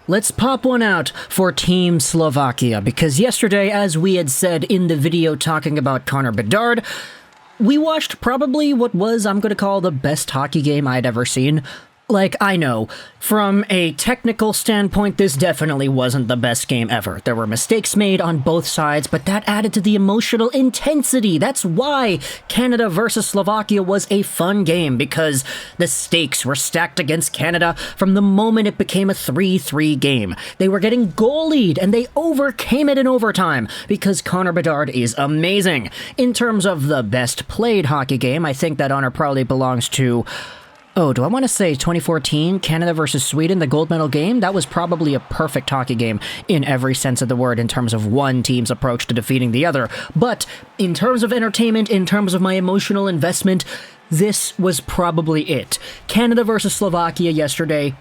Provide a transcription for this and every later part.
let's pop one out for Team Slovakia, because yesterday, as we had said in the video talking about Connor Bedard, we watched probably what was, I'm going to call, the best hockey game I'd ever seen. Like, I know, from a technical standpoint, this definitely wasn't the best game ever. There were mistakes made on both sides, but that added to the emotional intensity. That's why Canada versus Slovakia was a fun game, because the stakes were stacked against Canada from the moment it became a 3-3 game. They were getting goal lead, and they overcame it in overtime, because Connor Bedard is amazing. In terms of the best played hockey game, I think that honor probably belongs to... Oh, do I want to say 2014, Canada versus Sweden, the gold medal game? That was probably a perfect hockey game in every sense of the word in terms of one team's approach to defeating the other. But in terms of entertainment, in terms of my emotional investment, this was probably it. Canada versus Slovakia yesterday,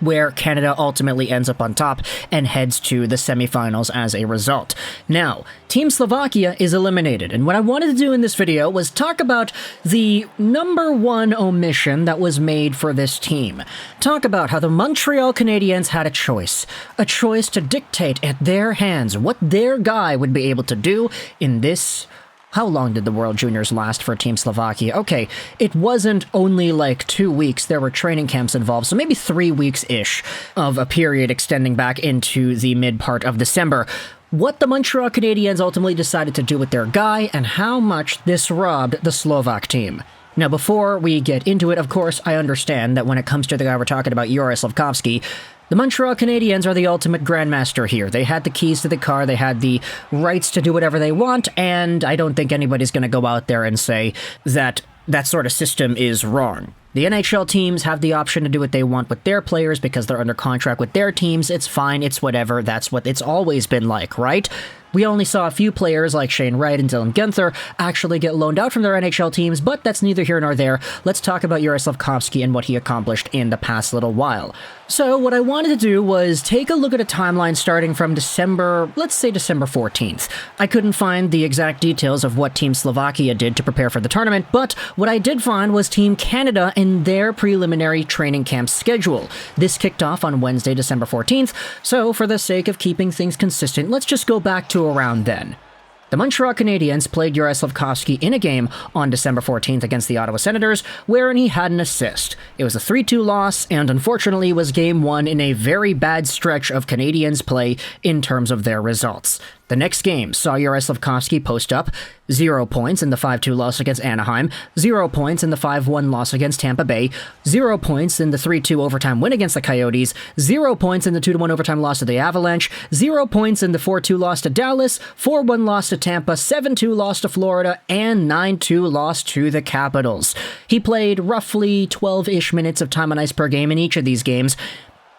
where Canada ultimately ends up on top and heads to the semifinals as a result. Now, Team Slovakia is eliminated, and what I wanted to do in this video was talk about the number one omission that was made for this team. Talk about how the Montreal Canadiens had a choice to dictate at their hands what their guy would be able to do in this... How long did the World Juniors last for Team Slovakia? Okay, it wasn't only like 2 weeks, there were training camps involved, so maybe 3 weeks-ish of a period extending back into the mid-part of December. What the Montreal Canadiens ultimately decided to do with their guy, and how much this robbed the Slovak team. Now, before we get into it, of course, I understand that when it comes to the guy we're talking about, Juraj Slafkovsky, the Montreal Canadiens are the ultimate grandmaster here. They had the keys to the car, they had the rights to do whatever they want, and I don't think anybody's going to go out there and say that that sort of system is wrong. The NHL teams have the option to do what they want with their players because they're under contract with their teams. It's fine, it's whatever, that's what it's always been like, right? We only saw a few players like Wright and Gauthier actually get loaned out from their NHL teams, but that's neither here nor there. Let's talk about Juraj Slafkovsky and what he accomplished in the past little while. So what I wanted to do was take a look at a timeline starting from December, let's say December 14th. I couldn't find the exact details of what Team Slovakia did to prepare for the tournament, but what I did find was Team Canada and their preliminary training camp schedule. This kicked off on Wednesday, December 14th, so for the sake of keeping things consistent, let's just go back to around then. The Montreal Canadiens played Juraj Slafkovsky in a game on December 14th against the Ottawa Senators, wherein he had an assist. It was a 3-2 loss, and unfortunately was Game 1 in a very bad stretch of Canadiens play in terms of their results. The next game saw Juraj Slafkovsky post up 0 points in the 5-2 loss against Anaheim, 0 points in the 5-1 loss against Tampa Bay, 0 points in the 3-2 overtime win against the Coyotes, 0 points in the 2-1 overtime loss to the Avalanche, 0 points in the 4-2 loss to Dallas, 4-1 loss to Tampa, 7-2 loss to Florida, and 9-2 loss to the Capitals. He played roughly 12-ish minutes of time on ice per game in each of these games,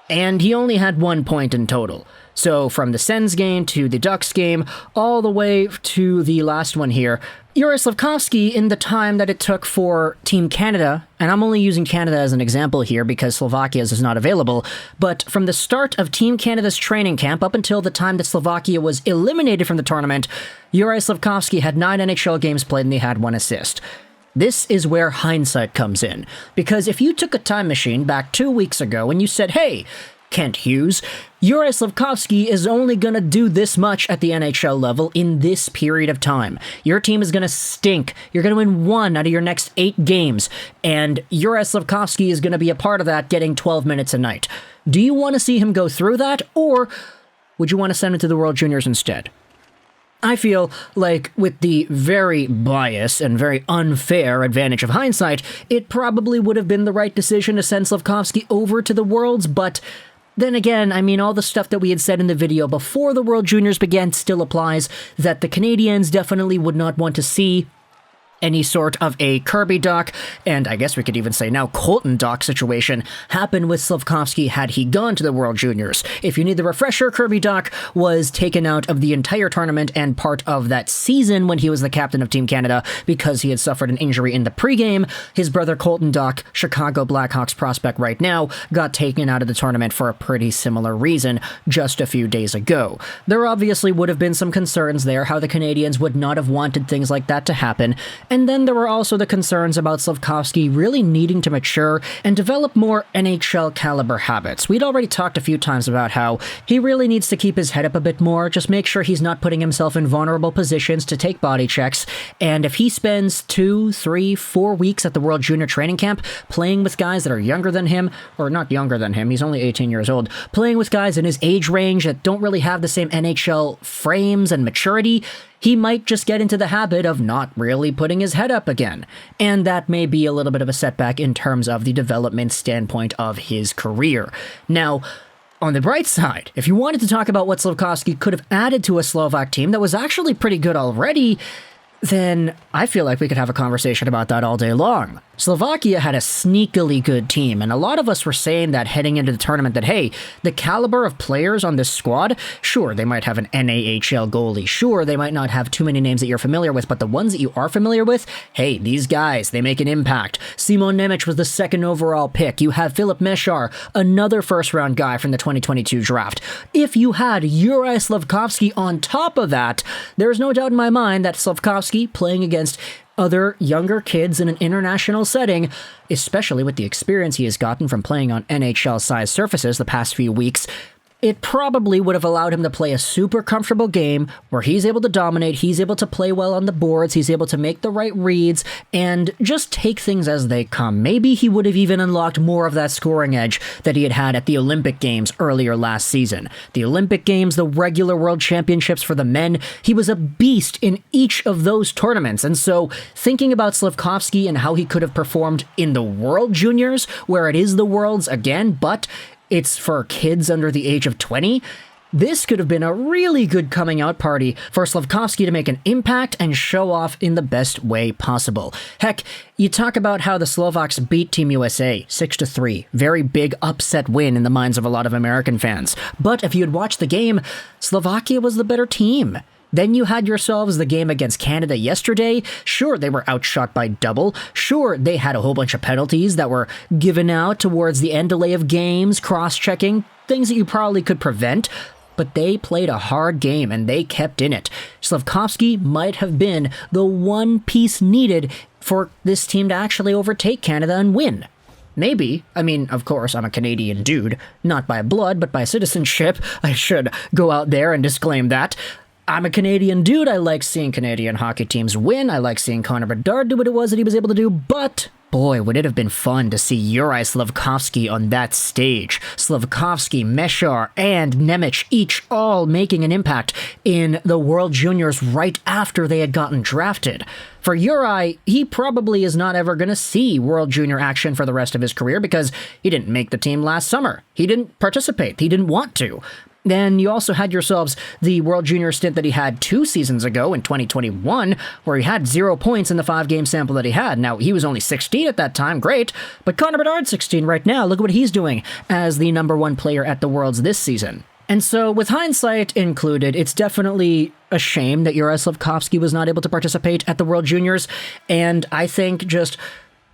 and he only had 1 point in total. So from the Sens game to the Ducks game, all the way to the last one here, Juraj Slafkovsky, in the time that it took for Team Canada, and I'm only using Canada as an example here because Slovakia's is not available, but from the start of Team Canada's training camp up until the time that Slovakia was eliminated from the tournament, Juraj Slafkovsky had 9 NHL games played and he had 1 assist. This is where hindsight comes in, because if you took a time machine back 2 weeks ago and you said, hey, Kent Hughes, Juraj Slafkovsky is only going to do this much at the NHL level in this period of time. Your team is going to stink. You're going to win 1 out of your next 8 games, and Juraj Slafkovsky is going to be a part of that, getting 12 minutes a night. Do you want to see him go through that, or would you want to send him to the World Juniors instead? I feel like with the very biased and very unfair advantage of hindsight, it probably would have been the right decision to send Slafkovsky over to the Worlds, but then again, I mean, all the stuff that we had said in the video before the World Juniors began still applies, that the Canadiens definitely would not want to see any sort of a Kirby Dach, and I guess we could even say now Colton Dach situation, happen with Slafkovsky had he gone to the World Juniors. If you need the refresher, Kirby Dach was taken out of the entire tournament and part of that season when he was the captain of Team Canada because he had suffered an injury in the pregame. His brother Colton Dach, Chicago Blackhawks prospect right now, got taken out of the tournament for a pretty similar reason just a few days ago. There obviously would have been some concerns there how the Canadiens would not have wanted things like that to happen, And then there were also the concerns about Slafkovsky really needing to mature and develop more NHL caliber habits. We'd already talked a few times about how he really needs to keep his head up a bit more, just make sure he's not putting himself in vulnerable positions to take body checks, and if he spends 2, 3, 4 weeks at the World Junior Training Camp playing with guys that are younger than him, or not younger than him, he's only 18 years old, playing with guys in his age range that don't really have the same NHL frames and maturity, he might just get into the habit of not really putting his head up again. And that may be a little bit of a setback in terms of the development standpoint of his career. Now, on the bright side, if you wanted to talk about what Slafkovsky could have added to a Slovak team that was actually pretty good already, then I feel like we could have a conversation about that all day long. Slovakia had a sneakily good team, and a lot of us were saying that heading into the tournament that, hey, the caliber of players on this squad, sure, they might have an NAHL goalie, sure, they might not have too many names that you're familiar with, but the ones that you are familiar with, hey, these guys, they make an impact. Simon Nemec was the 2nd overall pick. You have Filip Mesar, another first-round guy from the 2022 draft. If you had Juraj Slafkovsky on top of that, there's no doubt in my mind that Slafkovsky playing against other younger kids in an international setting, especially with the experience he has gotten from playing on NHL-sized surfaces the past few weeks, it probably would have allowed him to play a super comfortable game where he's able to dominate, he's able to play well on the boards, he's able to make the right reads, and just take things as they come. Maybe he would have even unlocked more of that scoring edge that he had had at the Olympic Games earlier last season. The Olympic Games, the regular World Championships for the men, he was a beast in each of those tournaments, and so thinking about Slafkovsky and how he could have performed in the World Juniors, where it is the Worlds again, but it's for kids under the age of 20, this could have been a really good coming out party for Slafkovsky to make an impact and show off in the best way possible. Heck, you talk about how the Slovaks beat Team USA 6-3. Very big upset win in the minds of a lot of American fans. But if you had watched the game, Slovakia was the better team. Then you had yourselves the game against Canada yesterday. Sure, they were outshot by double. Sure, they had a whole bunch of penalties that were given out towards the end delay of games, cross-checking, things that you probably could prevent. But they played a hard game and they kept in it. Slafkovsky might have been the one piece needed for this team to actually overtake Canada and win. Maybe. I mean, of course, I'm a Canadian dude. Not by blood, but by citizenship. I should go out there and disclaim that. I'm a Canadian dude. I like seeing Canadian hockey teams win. I like seeing Conor Bedard do what it was that he was able to do. But boy, would it have been fun to see Juraj Slafkovsky on that stage. Slafkovsky, Mesar, and Nemec each all making an impact in the World Juniors right after they had gotten drafted. For Juraj, he probably is not ever going to see World Junior action for the rest of his career because he didn't make the team last summer. He didn't participate. He didn't want to. Then you also had yourselves the World Junior stint that he had 2 seasons ago in 2021, where he had 0 points in the 5-game sample that he had. Now, he was only 16 at that time, great, but Conor Bedard's 16 right now. Look at what he's doing as the #1 player at the Worlds this season. And so, with hindsight included, it's definitely a shame that Juraj Slafkovsky was not able to participate at the World Juniors, and I think just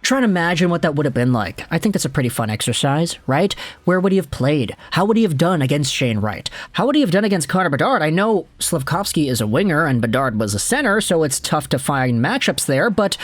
trying to imagine what that would have been like. I think that's a pretty fun exercise, right? Where would he have played? How would he have done against Shane Wright? How would he have done against Conor Bedard? I know Slafkovsky is a winger and Bedard was a center, so it's tough to find matchups there, but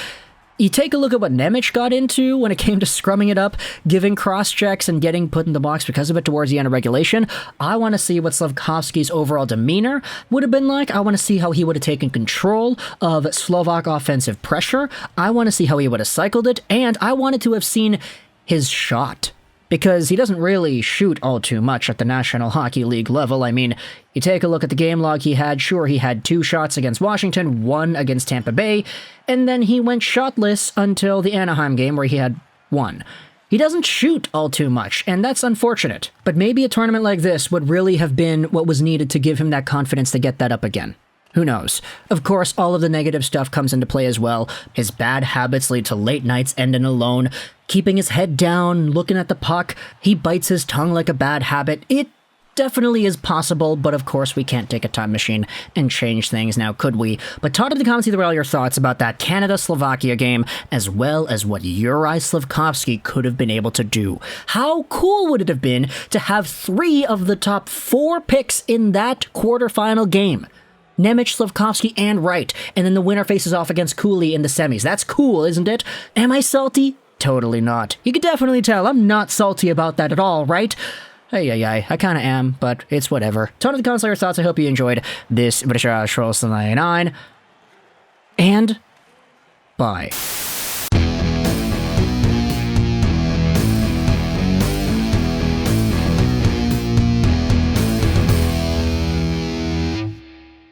you take a look at what Nemec got into when it came to scrumming it up, giving cross-checks and getting put in the box because of it towards the end of regulation. I want to see what Slafkovsky's overall demeanor would have been like. I want to see how he would have taken control of Slovak offensive pressure. I want to see how he would have cycled it, and I wanted to have seen his shot. Because he doesn't really shoot all too much at the National Hockey League level. I mean, you take a look at the game log he had, sure, he had 2 shots against Washington, 1 against Tampa Bay, and then he went shotless until the Anaheim game where he had 1. He doesn't shoot all too much, and that's unfortunate. But maybe a tournament like this would really have been what was needed to give him that confidence to get that up again. Who knows? Of course, all of the negative stuff comes into play as well. His bad habits lead to late nights ending alone, keeping his head down, looking at the puck. He bites his tongue like a bad habit. It definitely is possible, but of course we can't take a time machine and change things now, could we? But talk in the comments either way all your thoughts about that Canada-Slovakia game, as well as what Juraj Slafkovsky could have been able to do. How cool would it have been to have 3 of the top 4 picks in that quarterfinal game? Nemec, Slafkovsky, and Wright, and then the winner faces off against Cooley in the semis. That's cool, isn't it? Am I salty? Totally not. You can definitely tell I'm not salty about that at all, right? Ay, I kind of am, but it's whatever. Ton of the comments, your thoughts. I hope you enjoyed this Juraj Slafkovsky 99, and bye.